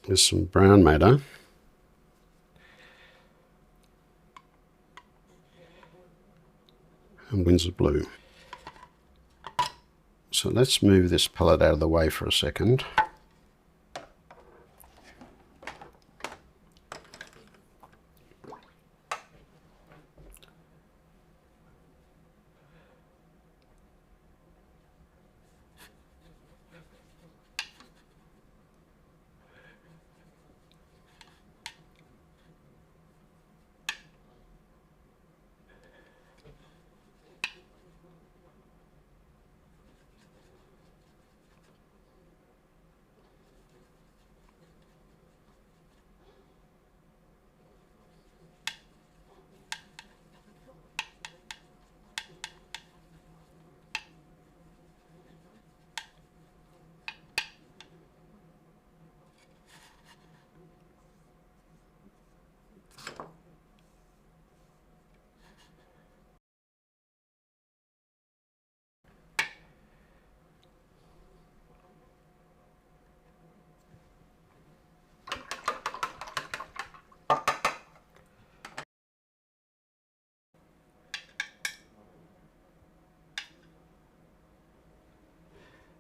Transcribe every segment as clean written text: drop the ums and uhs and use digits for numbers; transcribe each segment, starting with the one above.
There's some brown matter. And Winsor blue. So let's move this palette out of the way for a second.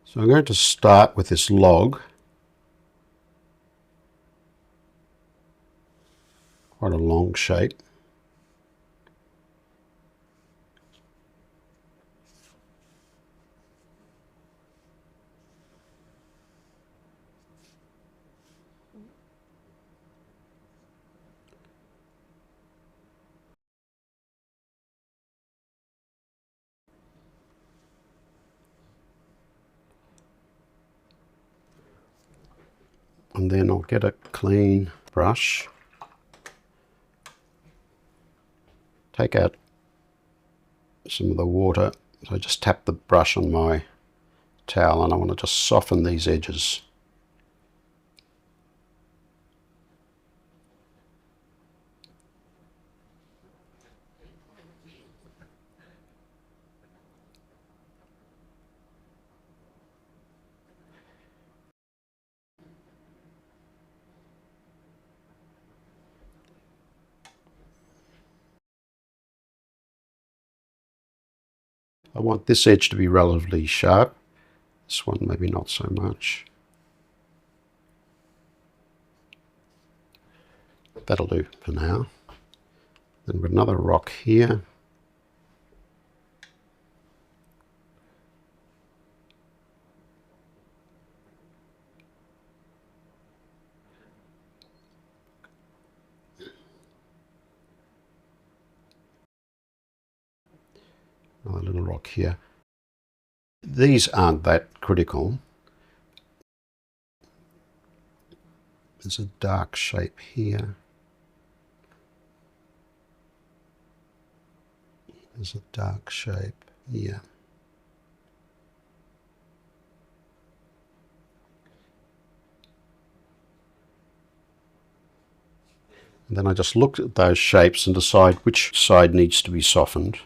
So I'm going to start with this log. Quite a long shape. And then I'll get a clean brush, take out some of the water. So I just tap the brush on my towel and I want to just soften these edges. I want this edge to be relatively sharp. This one maybe not so much. That'll do for now. Then we've got another rock here. Another little rock here. These aren't that critical. There's a dark shape here. There's a dark shape here. And then I just look at those shapes and decide which side needs to be softened.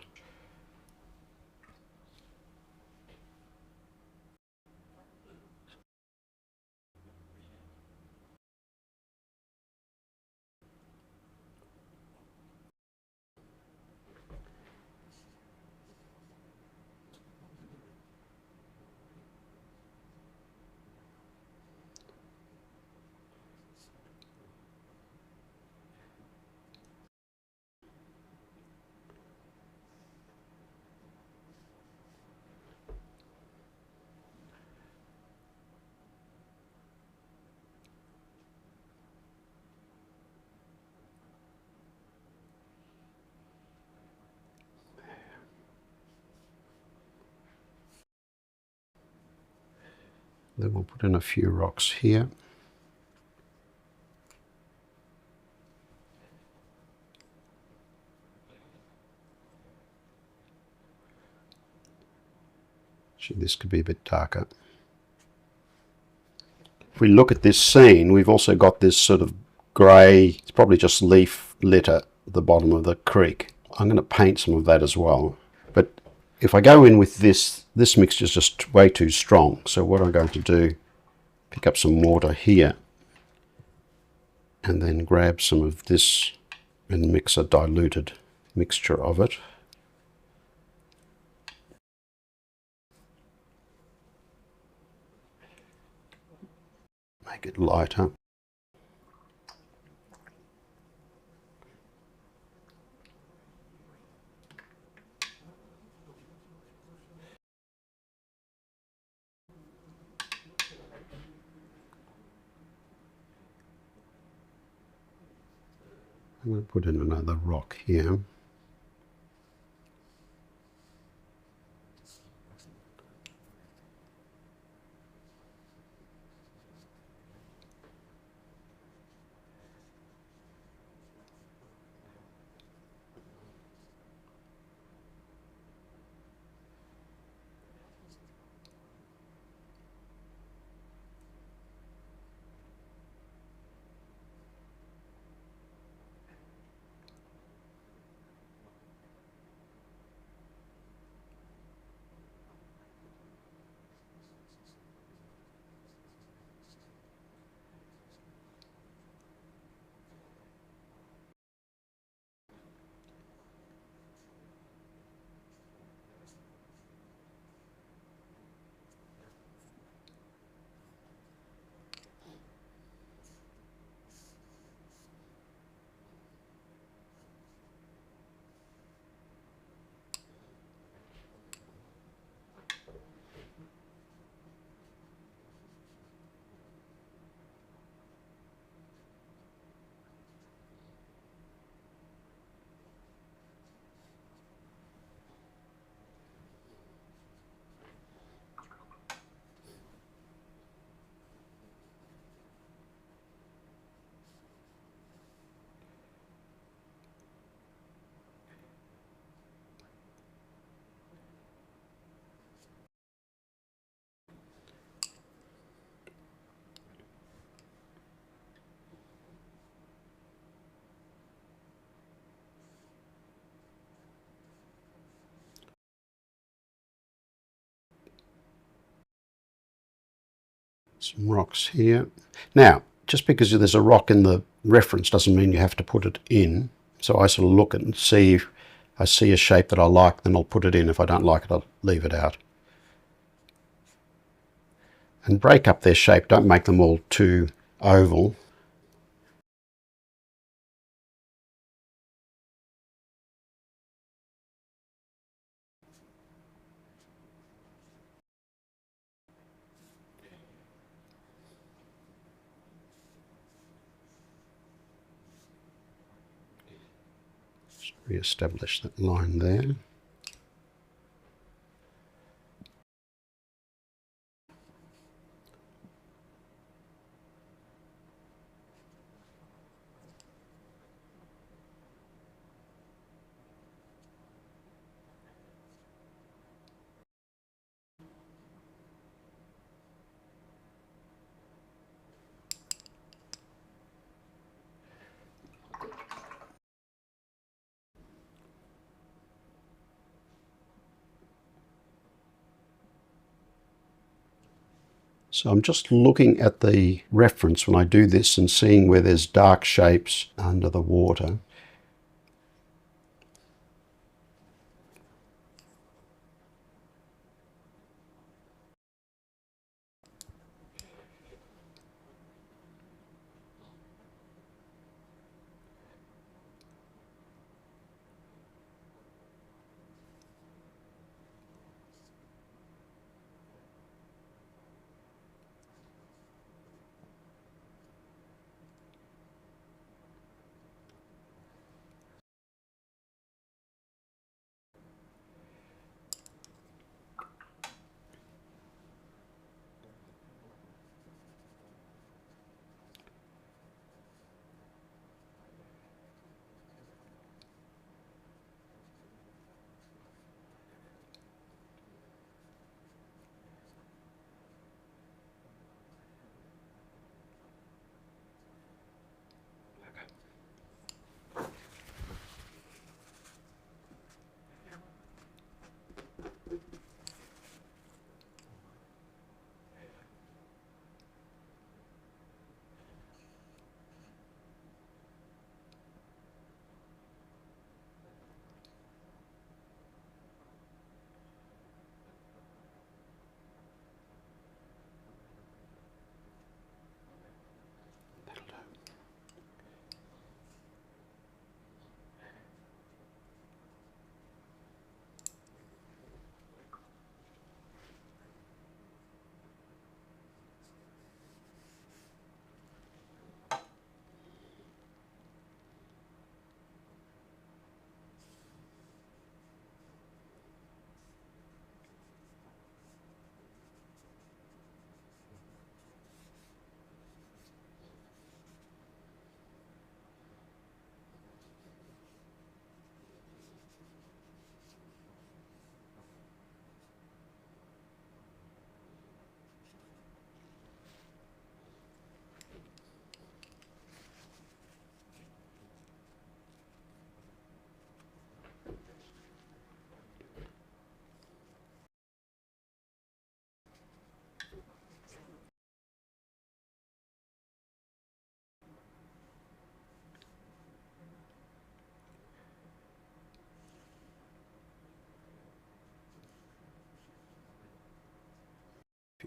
Then we'll put in a few rocks here. Actually, this could be a bit darker. If we look at this scene, we've also got this sort of grey, it's probably just leaf litter at the bottom of the creek. I'm going to paint some of that as well. But if I go in with this mixture is just way too strong. So what I'm going to do, pick up some water here and then grab some of this and mix a diluted mixture of it. Make it lighter. I'm going to put in another rock here. Some rocks here. Now, just because there's a rock in the reference doesn't mean you have to put it in. So I sort of look at and see if I see a shape that I like, then I'll put it in. If I don't like it, I'll leave it out. And break up their shape. Don't make them all too oval. Just re-establish that line there. So I'm just looking at the reference when I do this and seeing where there's dark shapes under the water.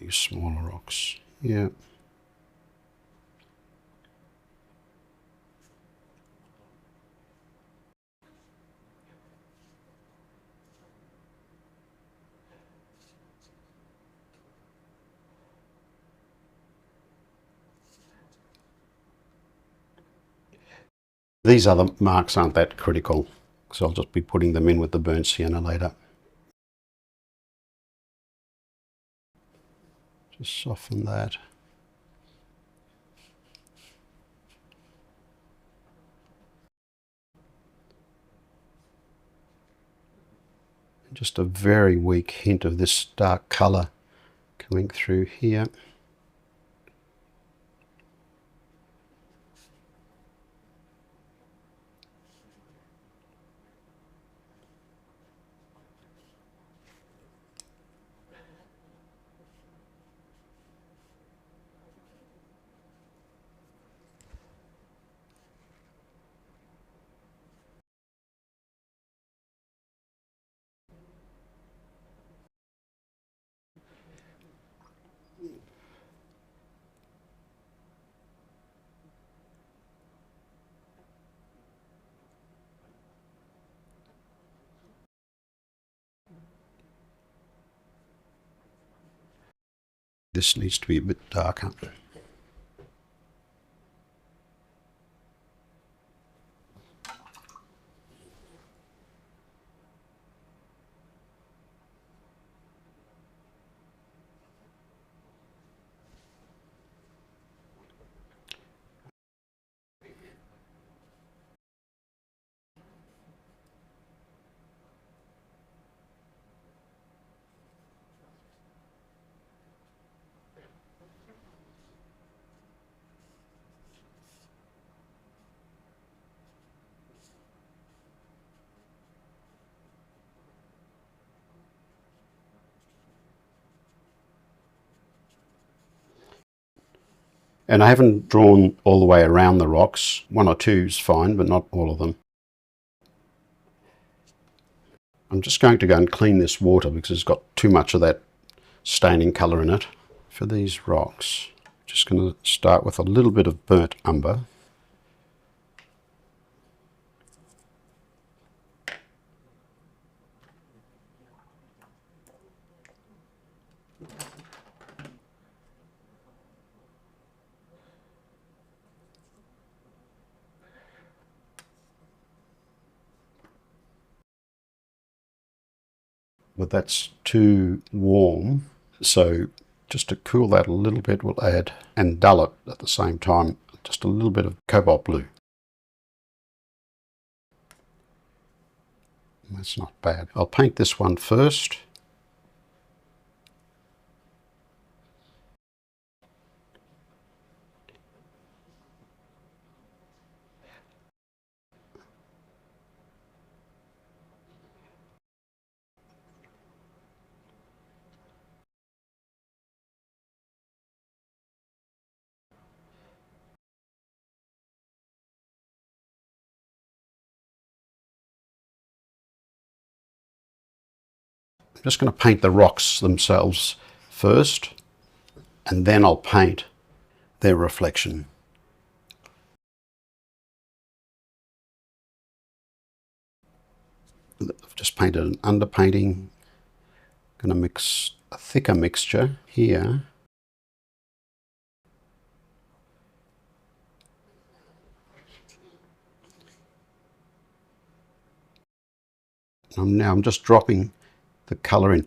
use smaller rocks. Yeah. These other marks aren't that critical, so I'll just be putting them in with the burnt sienna later. Just soften that. Just a very weak hint of this dark colour coming through here. This needs to be a bit darker. And I haven't drawn all the way around the rocks. One or two is fine, but not all of them. I'm just going to go and clean this water because it's got too much of that staining colour in it. For these rocks, I'm just going to start with a little bit of burnt umber. But that's too warm, so just to cool that a little bit, we'll add, and dull it at the same time, just a little bit of cobalt blue. That's not bad. I'll paint this one first. I'm just going to paint the rocks themselves first, and then I'll paint their reflection. I've just painted an underpainting. Going to mix a thicker mixture here. Now I'm just dropping the colour in.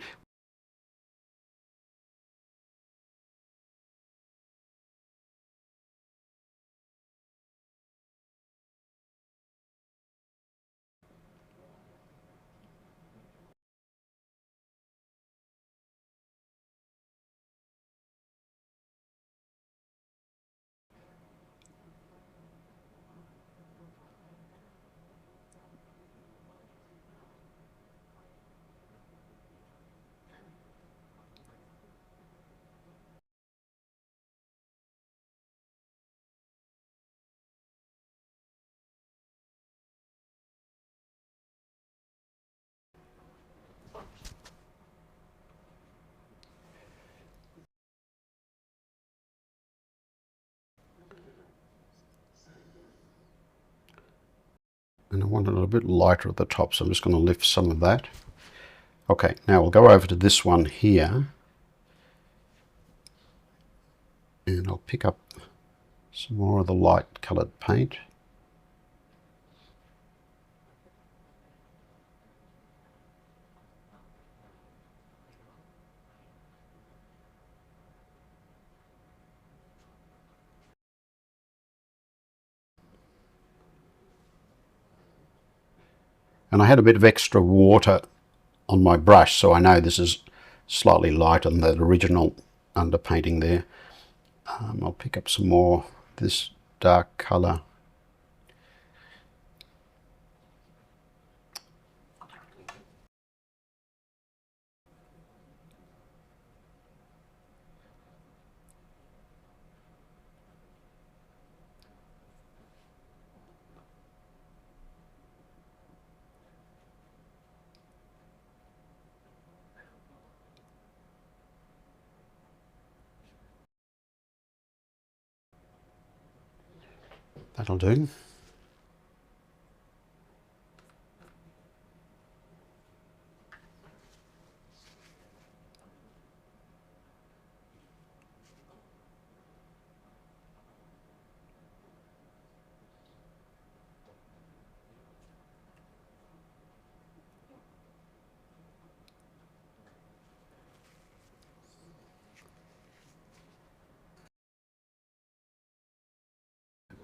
And I want it a bit lighter at the top, so I'm just going to lift some of that. Okay, now we'll go over to this one here, and I'll pick up some more of the light coloured paint. And I had a bit of extra water on my brush, so I know this is slightly lighter than that original underpainting there. I'll pick up some more this dark colour. That'll do.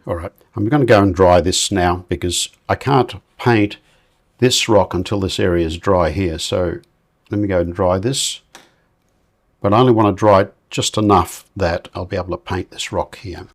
All right, I'm going to go and dry this now because I can't paint this rock until this area is dry here. So let me go and dry this, but I only want to dry it just enough that I'll be able to paint this rock here.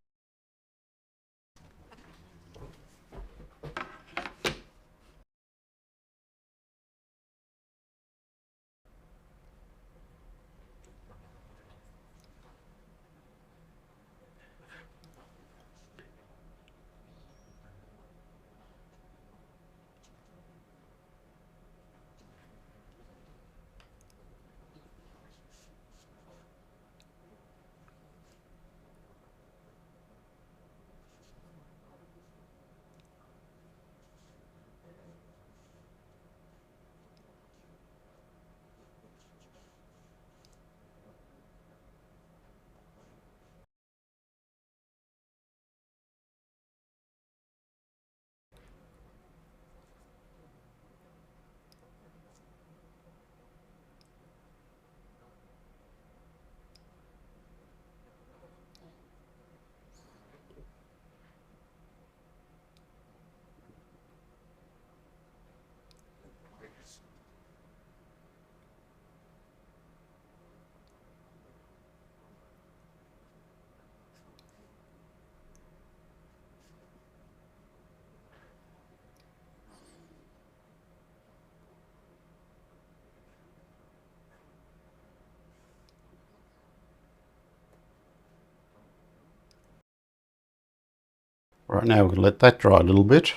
Right, now we're going to let that dry a little bit.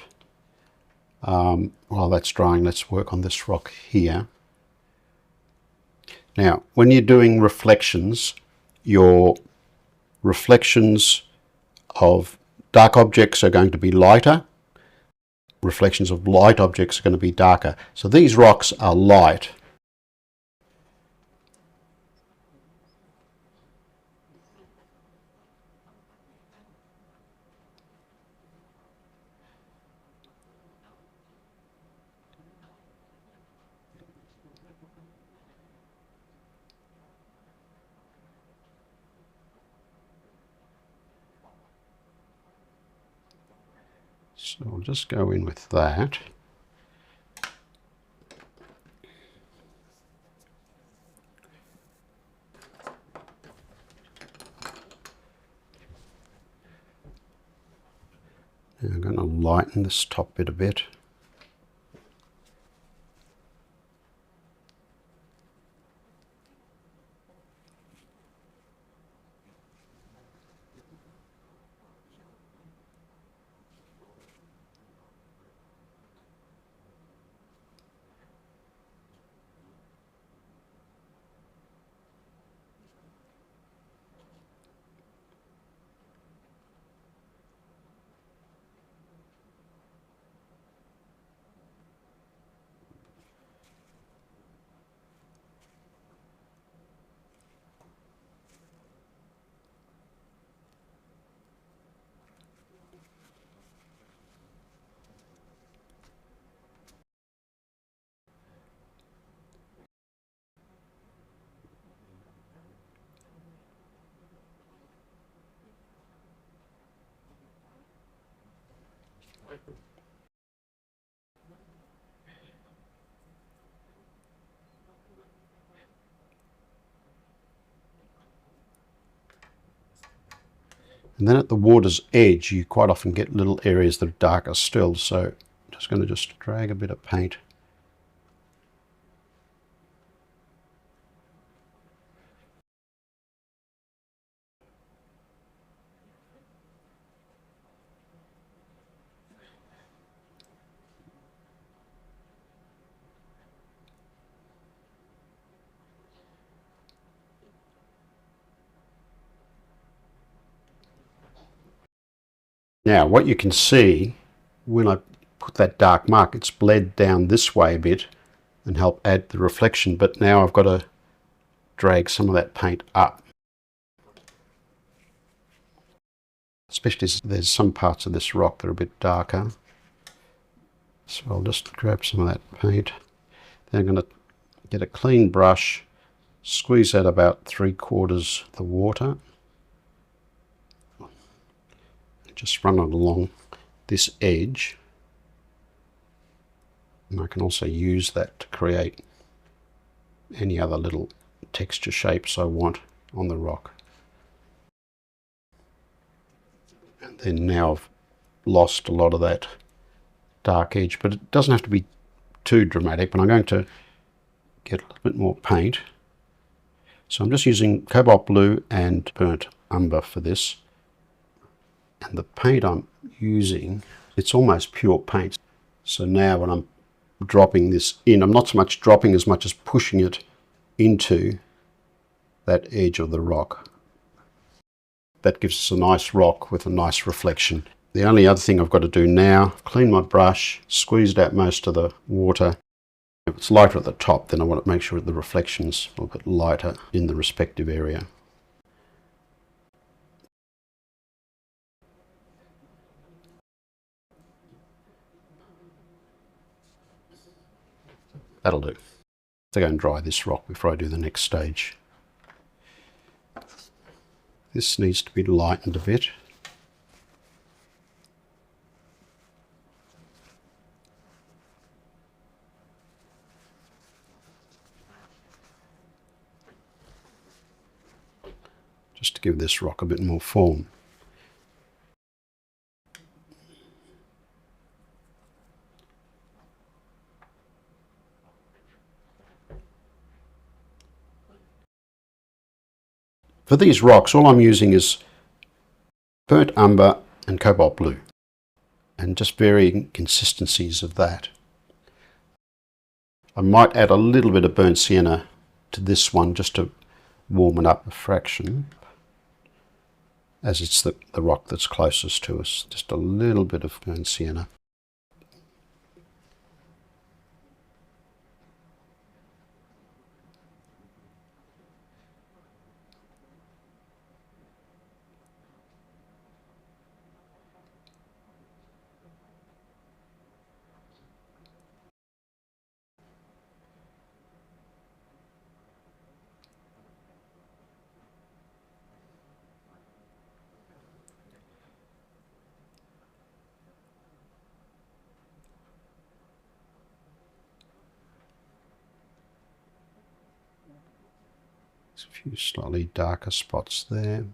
While that's drying, let's work on this rock here. Now, when you're doing reflections, your reflections of dark objects are going to be lighter. Reflections of light objects are going to be darker. So these rocks are light. So we'll just go in with that. Now I'm going to lighten this top bit a bit. And then at the water's edge, you quite often get little areas that are darker still. So I'm just going to just drag a bit of paint. Now, what you can see when I put that dark mark, it's bled down this way a bit and help add the reflection, but now I've got to drag some of that paint up. Especially as there's some parts of this rock that are a bit darker. So I'll just grab some of that paint. Then I'm going to get a clean brush, squeeze out about 3/4 the water. Just run it along this edge. And I can also use that to create any other little texture shapes I want on the rock. And then now I've lost a lot of that dark edge, but it doesn't have to be too dramatic. But I'm going to get a little bit more paint. So I'm just using cobalt blue and burnt umber for this. And the paint I'm using, it's almost pure paint. So now when I'm dropping this in, I'm not so much dropping as much as pushing it into that edge of the rock. That gives us a nice rock with a nice reflection. The only other thing I've got to do now, clean my brush, squeezed out most of the water. If it's lighter at the top, then I want to make sure the reflection's a little bit lighter in the respective area. That'll do. To go and dry this rock before I do the next stage. This needs to be lightened a bit. Just to give this rock a bit more form. For these rocks, all I'm using is burnt umber and cobalt blue, and just varying consistencies of that. I might add a little bit of burnt sienna to this one just to warm it up a fraction, as it's the rock that's closest to us. Just a little bit of burnt sienna. There's a few slightly darker spots there.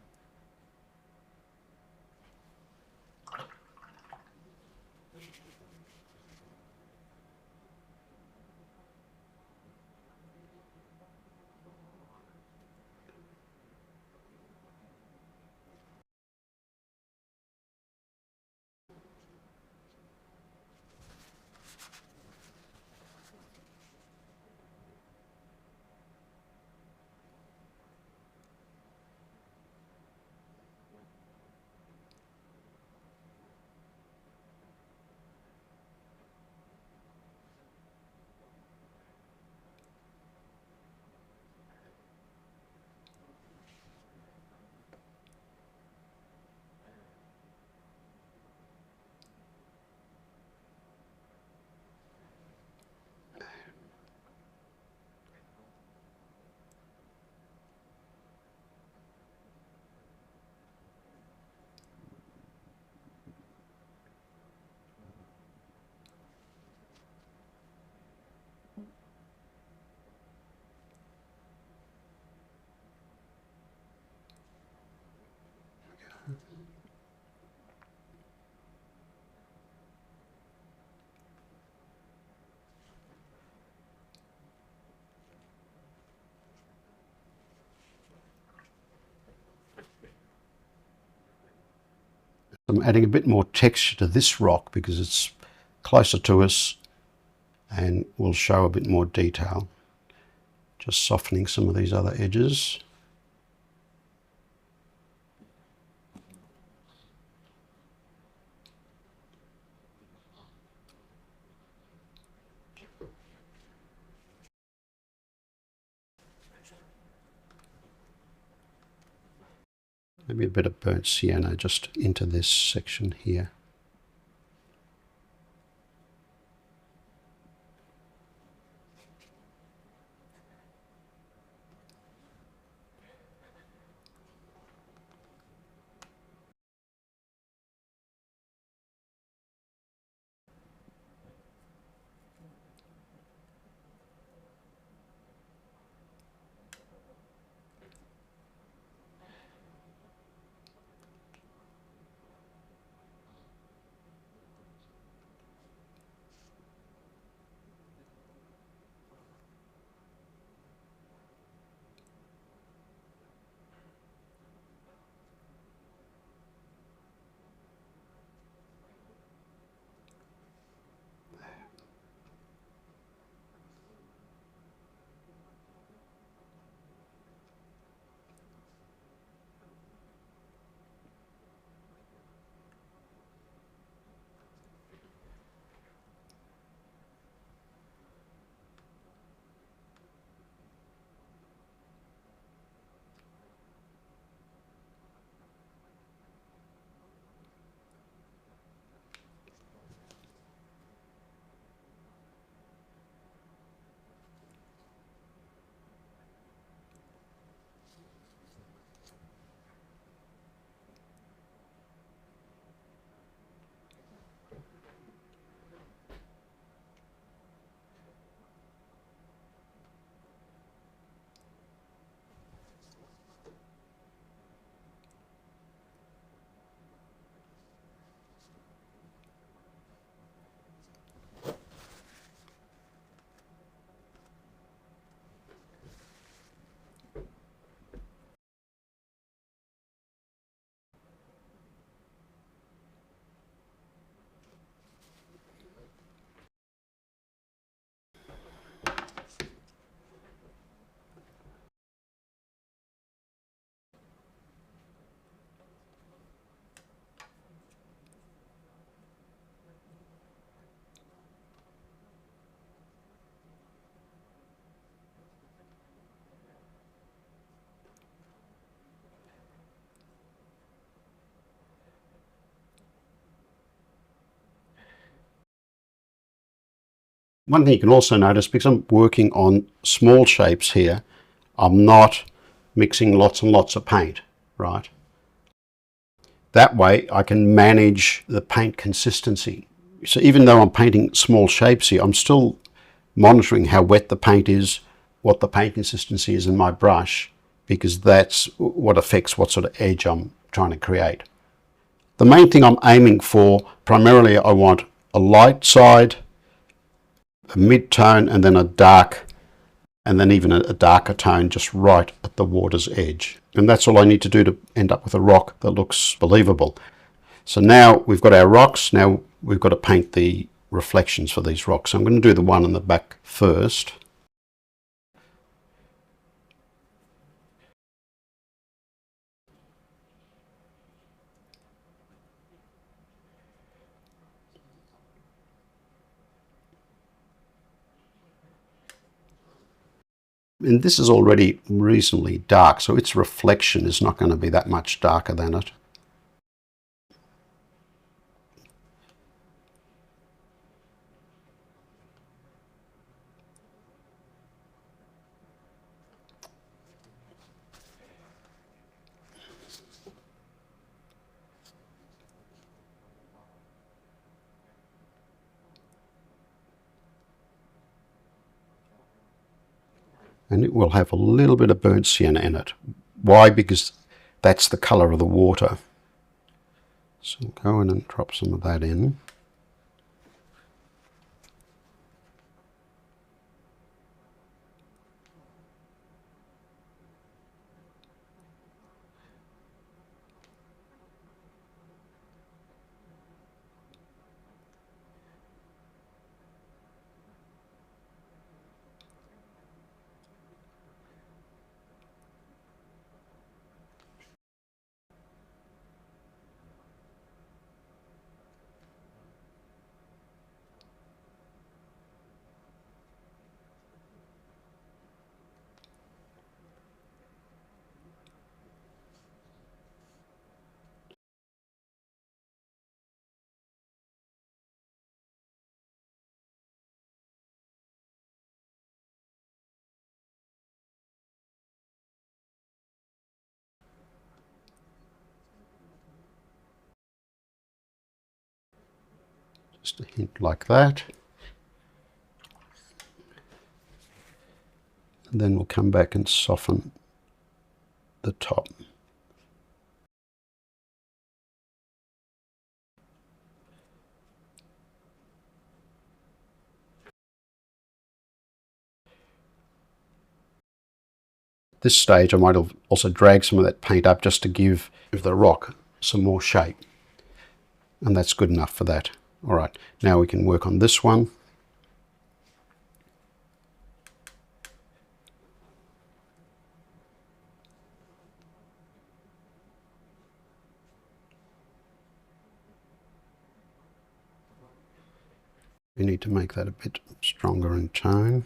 So I'm adding a bit more texture to this rock because it's closer to us and will show a bit more detail. Just softening some of these other edges. Maybe a bit of burnt sienna just into this section here. One thing you can also notice, because I'm working on small shapes here, I'm not mixing lots and lots of paint, right? That way I can manage the paint consistency. So even though I'm painting small shapes here, I'm still monitoring how wet the paint is, what the paint consistency is in my brush, because that's what affects what sort of edge I'm trying to create. The main thing I'm aiming for, primarily I want a light side, a mid-tone, and then a dark, and then even a darker tone just right at the water's edge. And that's all I need to do to end up with a rock that looks believable. So now we've got our rocks. Now we've got to paint the reflections for these rocks. So I'm going to do the one on the back first. And this is already reasonably dark, so its reflection is not going to be that much darker than it. And it will have a little bit of burnt sienna in it. Why? Because that's the colour of the water. So I'll go in and drop some of that in. Just a hint like that. And then we'll come back and soften the top. At this stage I might have also dragged some of that paint up just to give the rock some more shape. And that's good enough for that. All right, now we can work on this one. We need to make that a bit stronger in tone.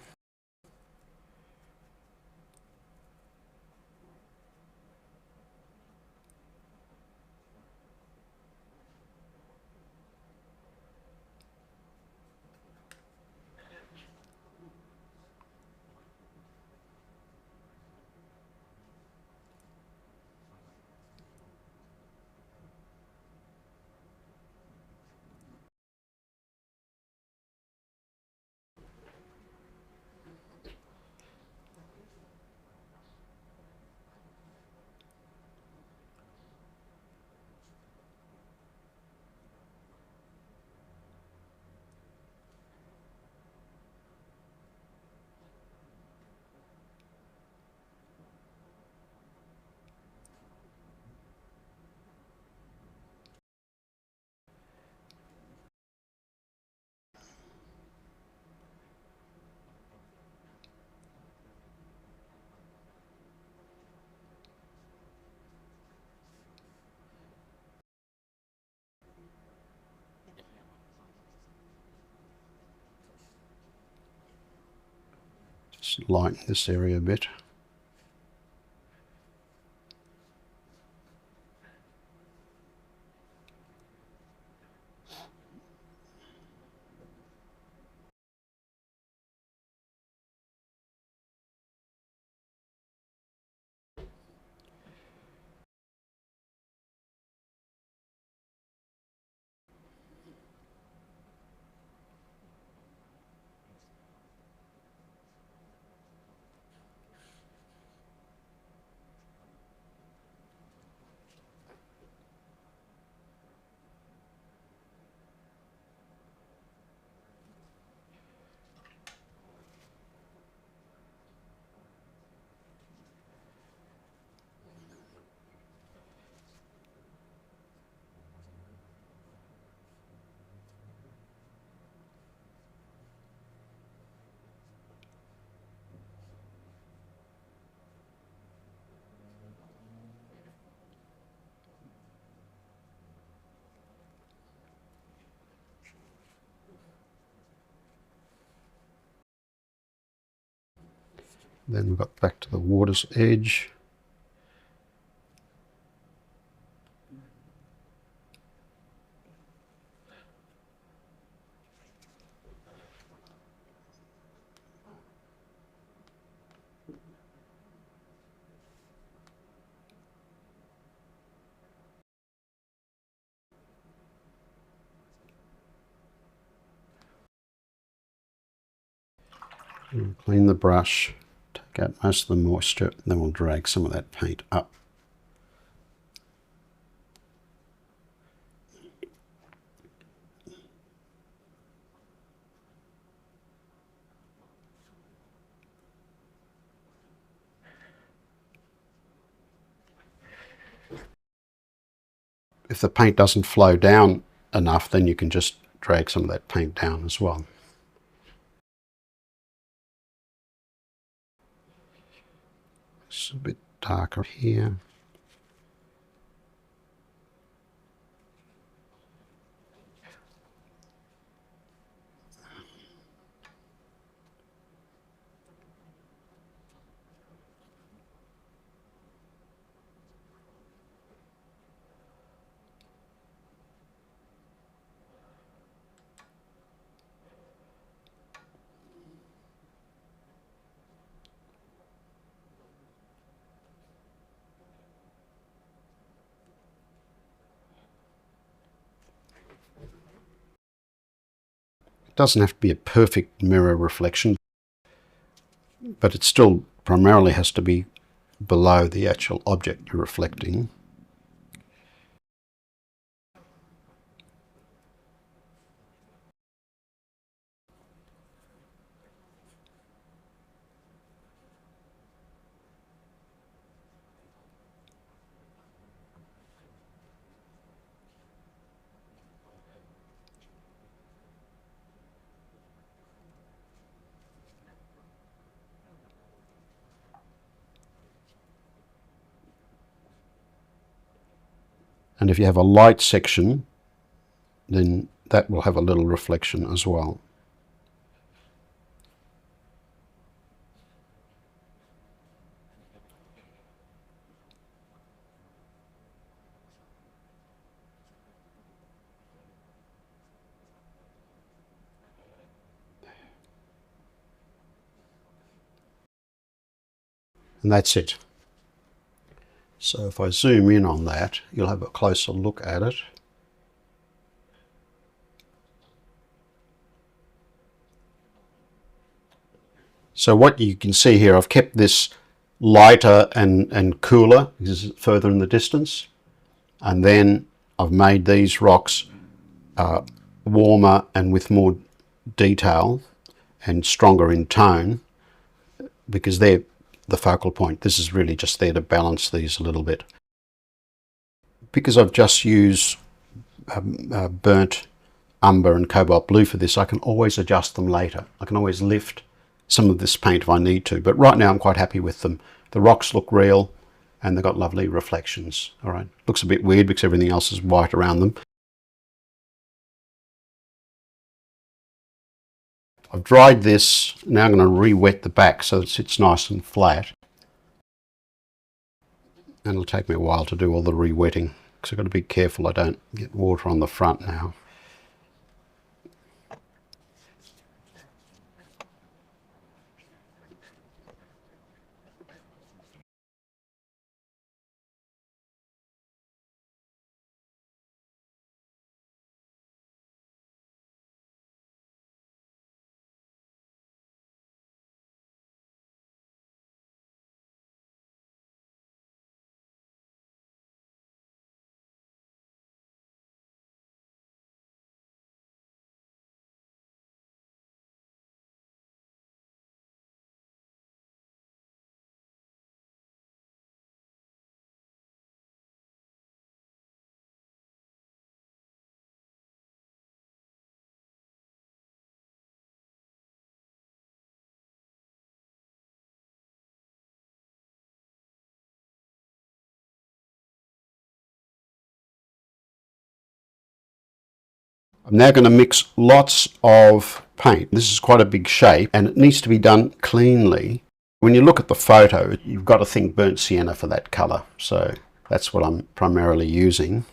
Just lighten this area a bit. Then we've got back to the water's edge. And clean the brush, take out most of the moisture, and then we'll drag some of that paint up. If the paint doesn't flow down enough, then you can just drag some of that paint down as well. It's a bit darker here. doesn't have to be a perfect mirror reflection, but it still primarily has to be below the actual object you're reflecting. And if you have a light section, then that will have a little reflection as well. And that's it. So if I zoom in on that, you'll have a closer look at it. So what you can see here, I've kept this lighter and cooler, this is further in the distance. And then I've made these rocks warmer and with more detail and stronger in tone, because they're the focal point. This is really just there to balance these a little bit. Because I've just used burnt umber and cobalt blue for this, I can always adjust them later. I can always lift some of this paint if I need to, but right now I'm quite happy with them. The rocks look real and they've got lovely reflections. All right, looks a bit weird because everything else is white around them. I've dried this, now I'm going to re-wet the back so it sits nice and flat. And it'll take me a while to do all the re-wetting because I've got to be careful I don't get water on the front now. I'm now going to mix lots of paint. This is quite a big shape and it needs to be done cleanly. When you look at the photo, you've got to think burnt sienna for that colour. So that's what I'm primarily using.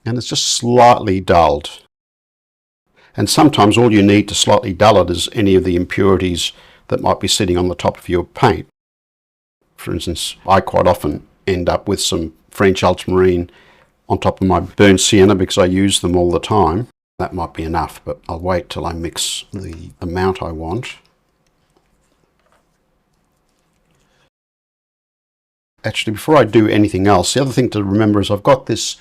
And it's just slightly dulled. And sometimes all you need to slightly dull it is any of the impurities that might be sitting on the top of your paint. For instance, I quite often end up with some French ultramarine on top of my burnt sienna because I use them all the time. That might be enough, but I'll wait till I mix the amount I want. Actually, before I do anything else, the other thing to remember is I've got this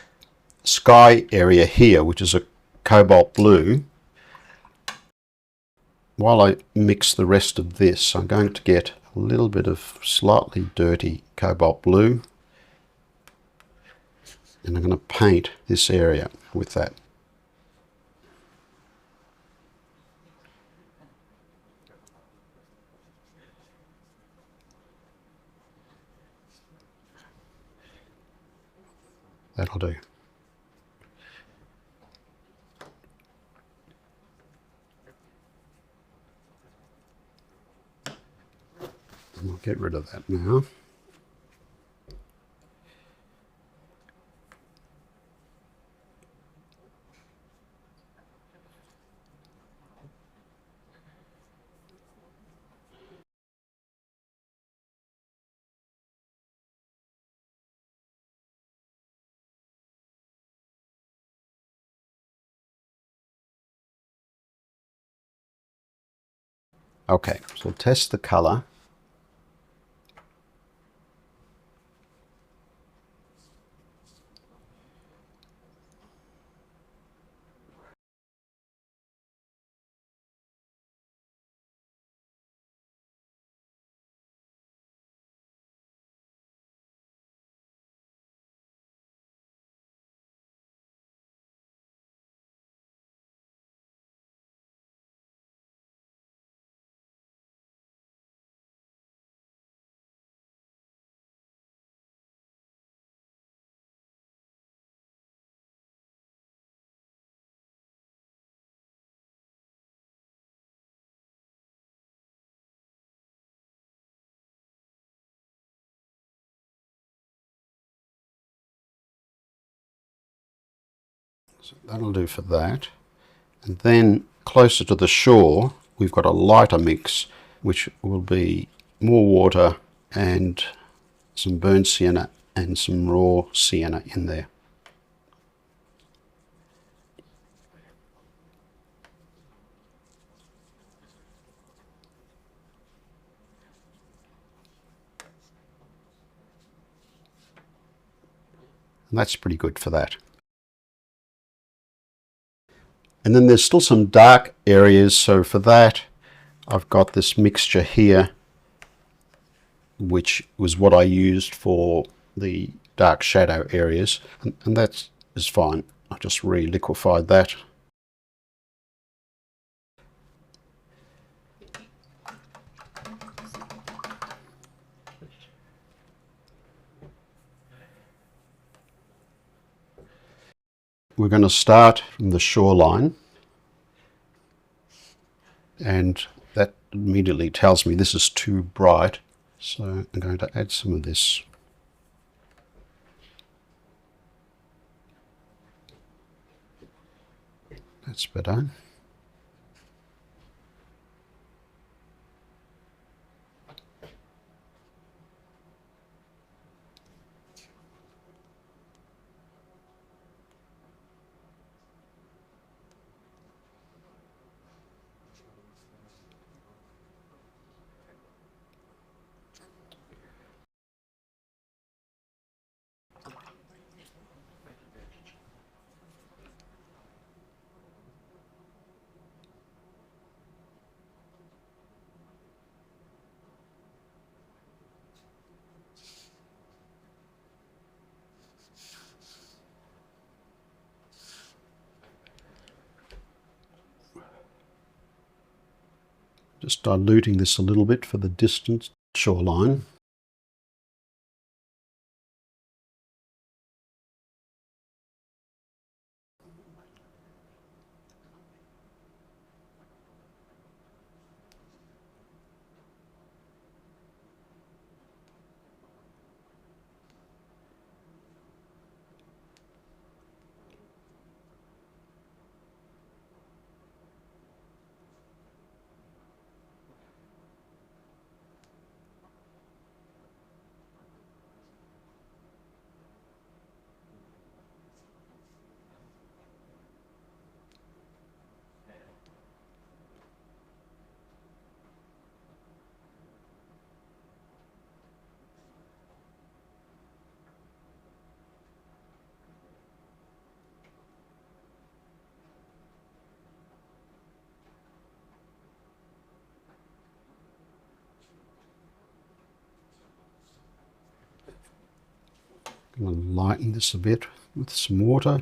sky area here, which is a cobalt blue. While I mix the rest of this, I'm going to get a little bit of slightly dirty cobalt blue, and I'm going to paint this area with that. That'll do. I'll get rid of that now. Okay, so we'll test the colour. So that'll do for that. And then closer to the shore, we've got a lighter mix, which will be more water and some burnt sienna and some raw sienna in there. And that's pretty good for that. And then there's still some dark areas, so for that I've got this mixture here, which was what I used for the dark shadow areas, and that is fine. I just re-liquefied that. We're going to start from the shoreline, and that immediately tells me this is too bright, so I'm going to add some of this. That's better. Just diluting this a little bit for the distant shoreline. I'm going to lighten this a bit with some water.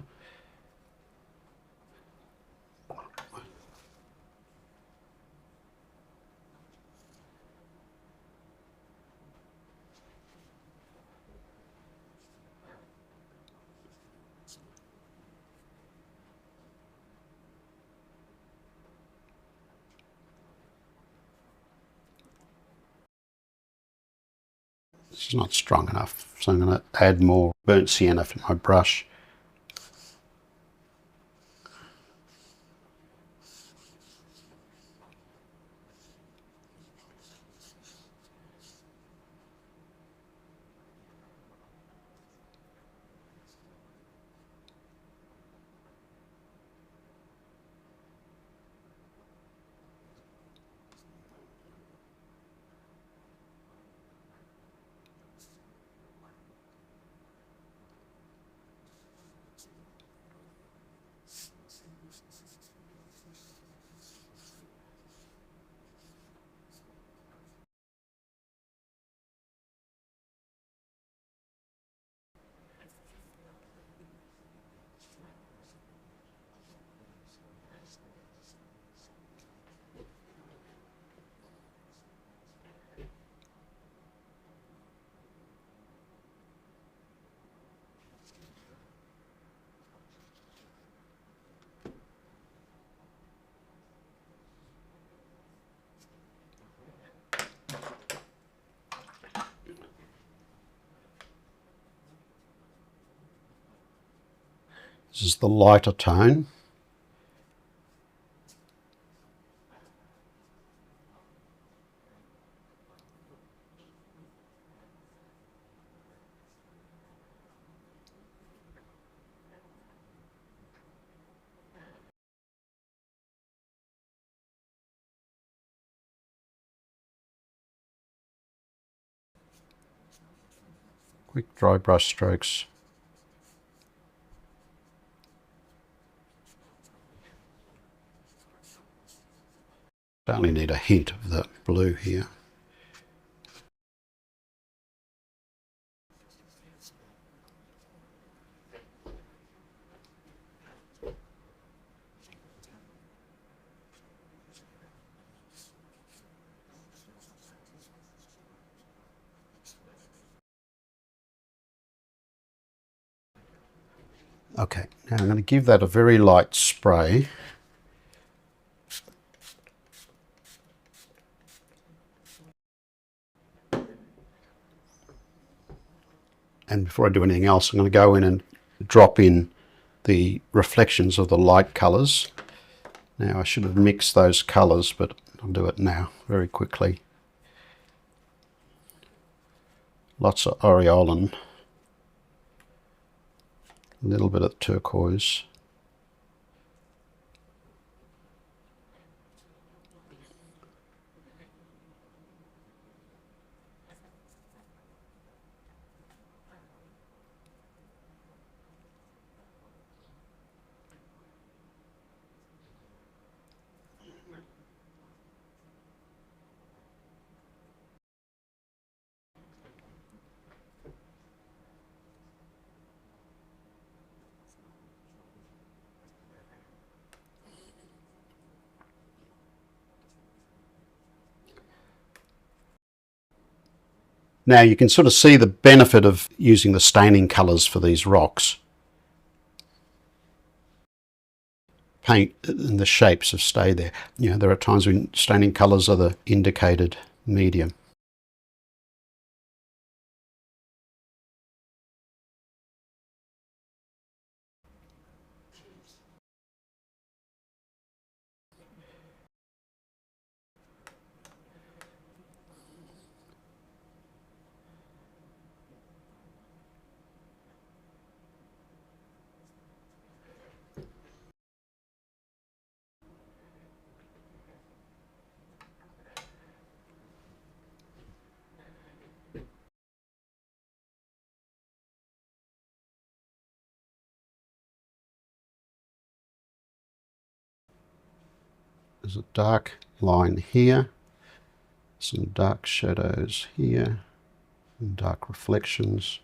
It's not strong enough, so I'm going to add more burnt sienna for my brush. This is the lighter tone. Quick dry brush strokes. Only need a hint of the blue here. Okay, now I'm going to give that a very light spray. And before I do anything else, I'm going to go in and drop in the reflections of the light colours. Now I should have mixed those colours, but I'll do it now very quickly. Lots of aureolin, a little bit of turquoise. Now you can sort of see the benefit of using the staining colours for these rocks. Paint and the shapes have stayed there. You know, there are times when staining colours are the indicated medium. There's a dark line here, some dark shadows here, and dark reflections.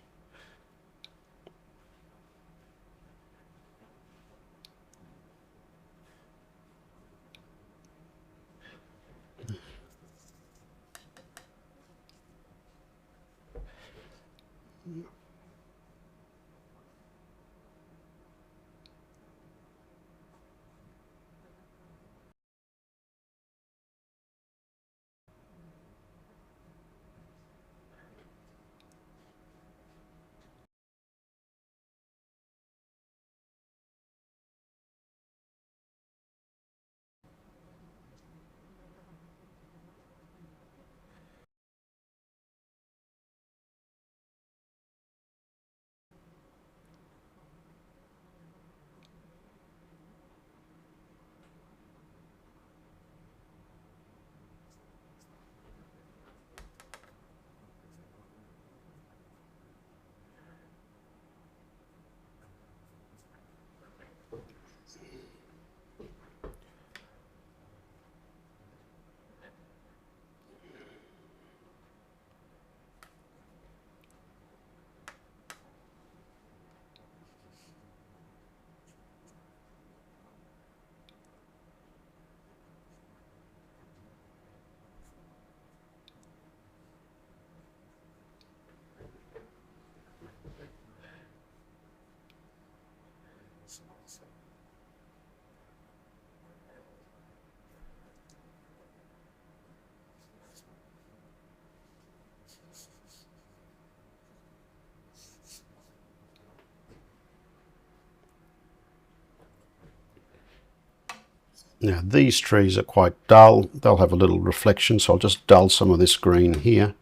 Now these trees are quite dull. They'll have a little reflection, so I'll just dull some of this green here,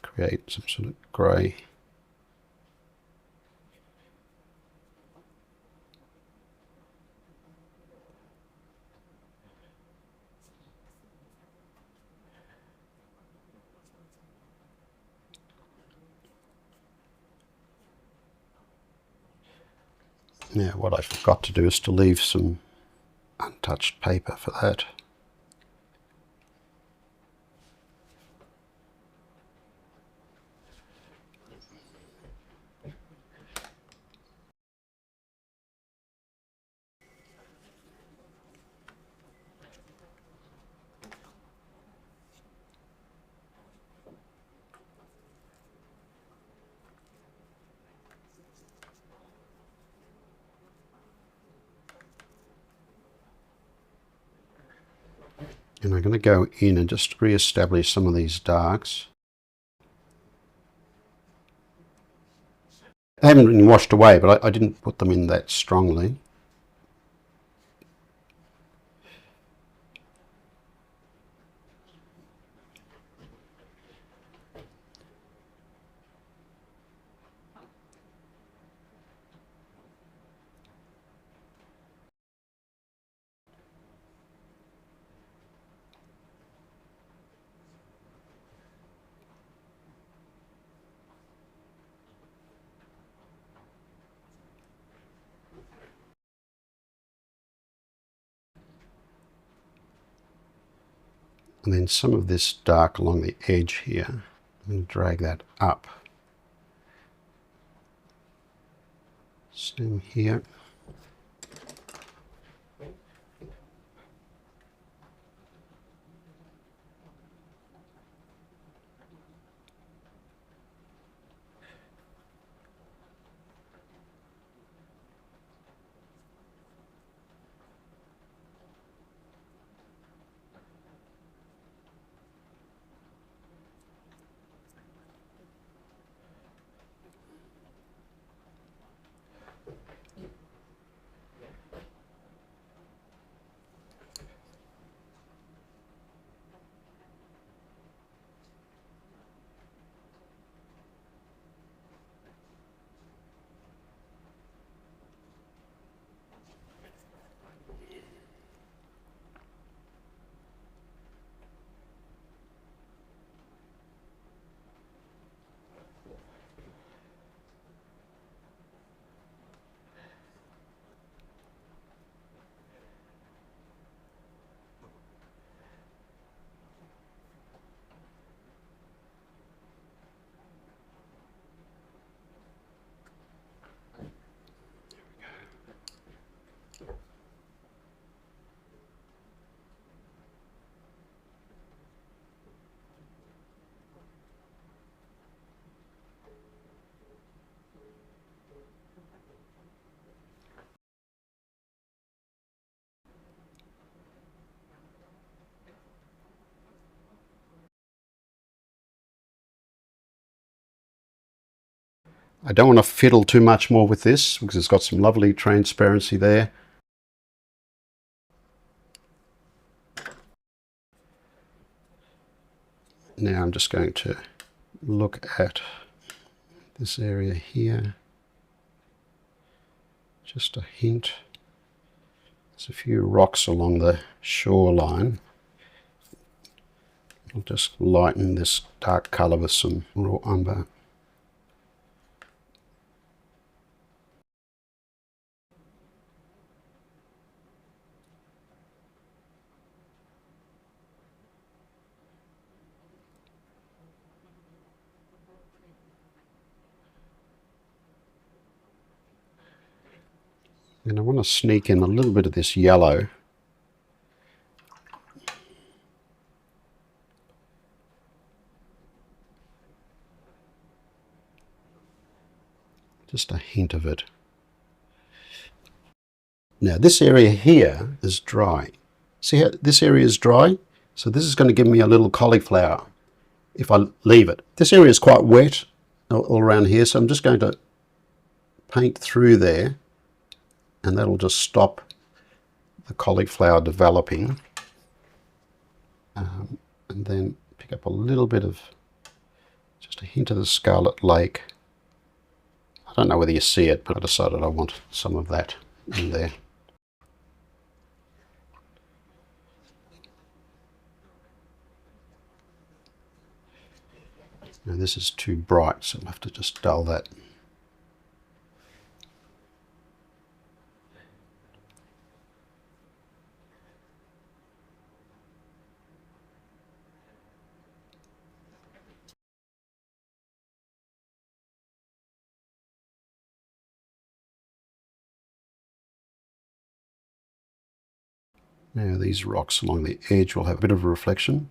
create some sort of grey. Now what I forgot to do is to leave some untouched paper for that. And I'm going to go in and just re-establish some of these darks. They haven't been washed away, but I didn't put them in that strongly. And then some of this dark along the edge here, and drag that up. Same here. I don't want to fiddle too much more with this because it's got some lovely transparency there. Now I'm just going to look at this area here. Just a hint. There's a few rocks along the shoreline. I'll just lighten this dark colour with some raw umber. And I want to sneak in a little bit of this yellow. Just a hint of it. Now this area here is dry. See how this area is dry? So this is going to give me a little cauliflower if I leave it. This area is quite wet all around here, so I'm just going to paint through there, and that'll just stop the cauliflower developing, and then pick up a little bit of, just a hint of the scarlet lake. I don't know whether you see it, but I decided I want some of that in there. Now this is too bright, so I'll have to just dull that. Now these rocks along the edge will have a bit of a reflection.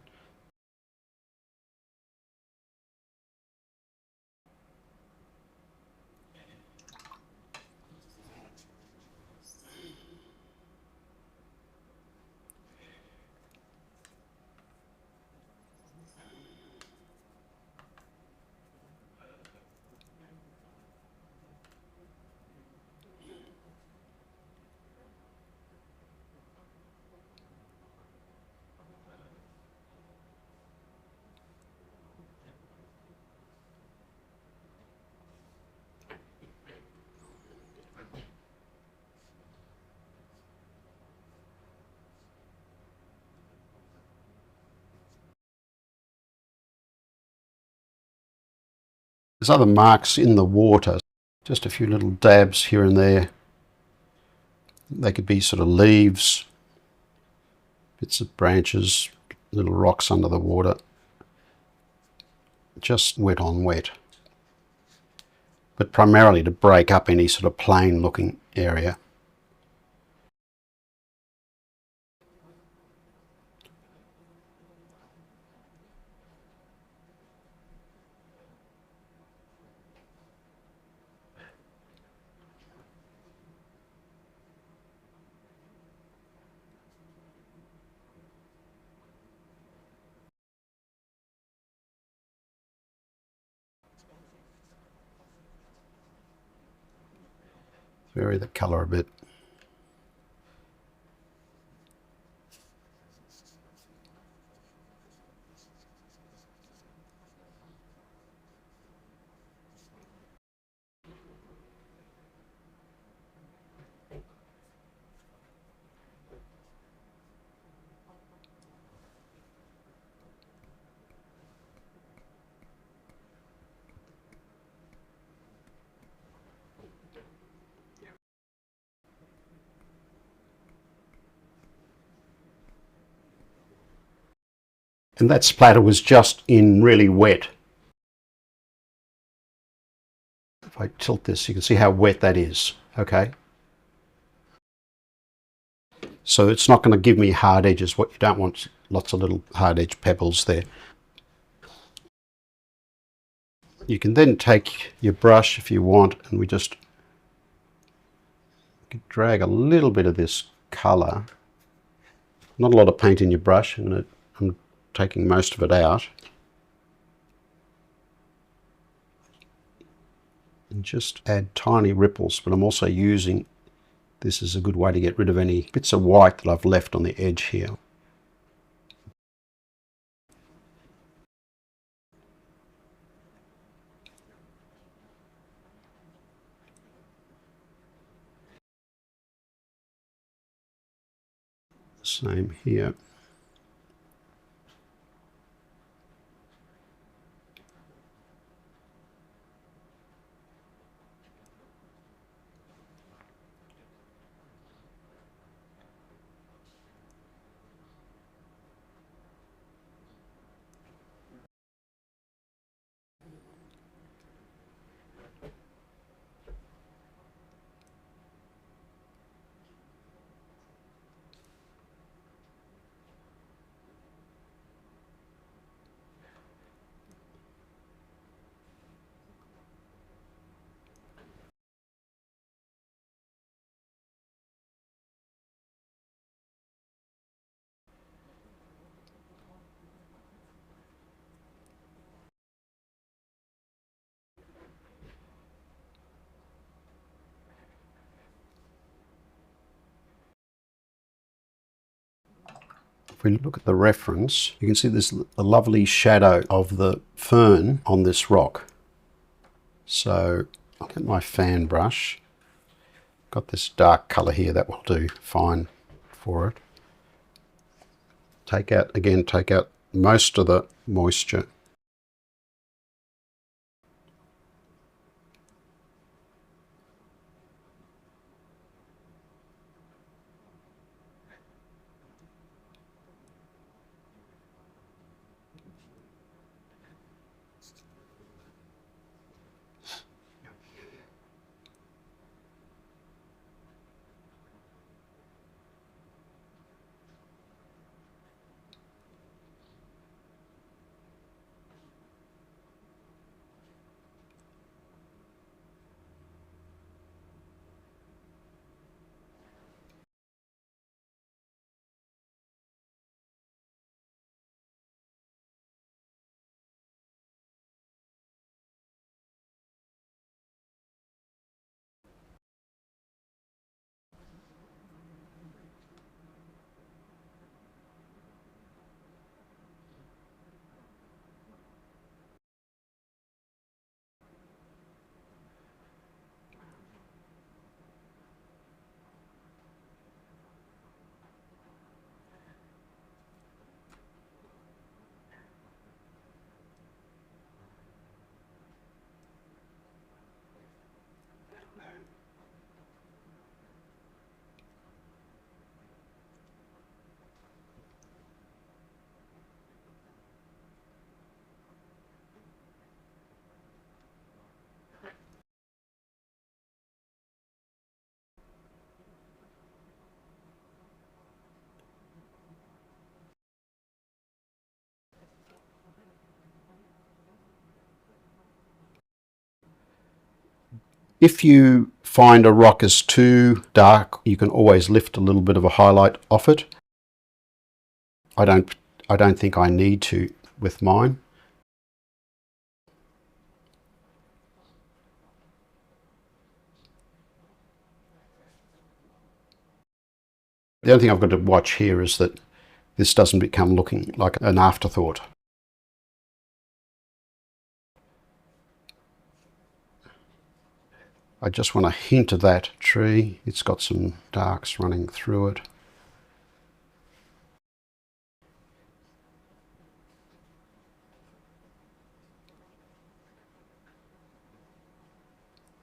There's other marks in the water, just a few little dabs here and there. They could be sort of leaves, bits of branches, little rocks under the water. Just wet on wet. But primarily to break up any sort of plain looking area. Vary the colour a bit. And that splatter was just in really wet. If I tilt this, you can see how wet that is, okay? So it's not going to give me hard edges. What you don't want, lots of little hard edge pebbles there. You can then take your brush if you want, and we just drag a little bit of this colour. Not a lot of paint in your brush, and I'm taking most of it out. And just add tiny ripples, but I'm also using this as a good way to get rid of any bits of white that I've left on the edge here. Same here. If we look at the reference, you can see there's a lovely shadow of the fern on this rock. So I'll get my fan brush. Got this dark colour here, that will do fine for it. Take out most of the moisture. If you find a rock is too dark, you can always lift a little bit of a highlight off it. I don't think I need to with mine. The only thing I've got to watch here is that this doesn't become looking like an afterthought. I just want a hint of that tree. It's got some darks running through it.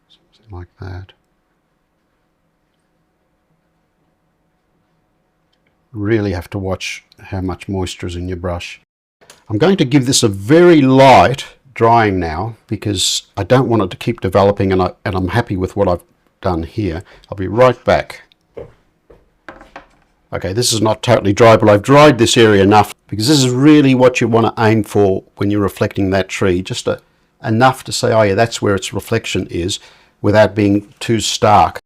Something like that. Really have to watch how much moisture is in your brush. I'm going to give this a very light drying now because I don't want it to keep developing, and I'm happy with what I've done here. I'll be right back. Okay, this is not totally dry, but I've dried this area enough because this is really what you want to aim for when you're reflecting that tree. Just enough to say, oh yeah, that's where its reflection is, without being too stark.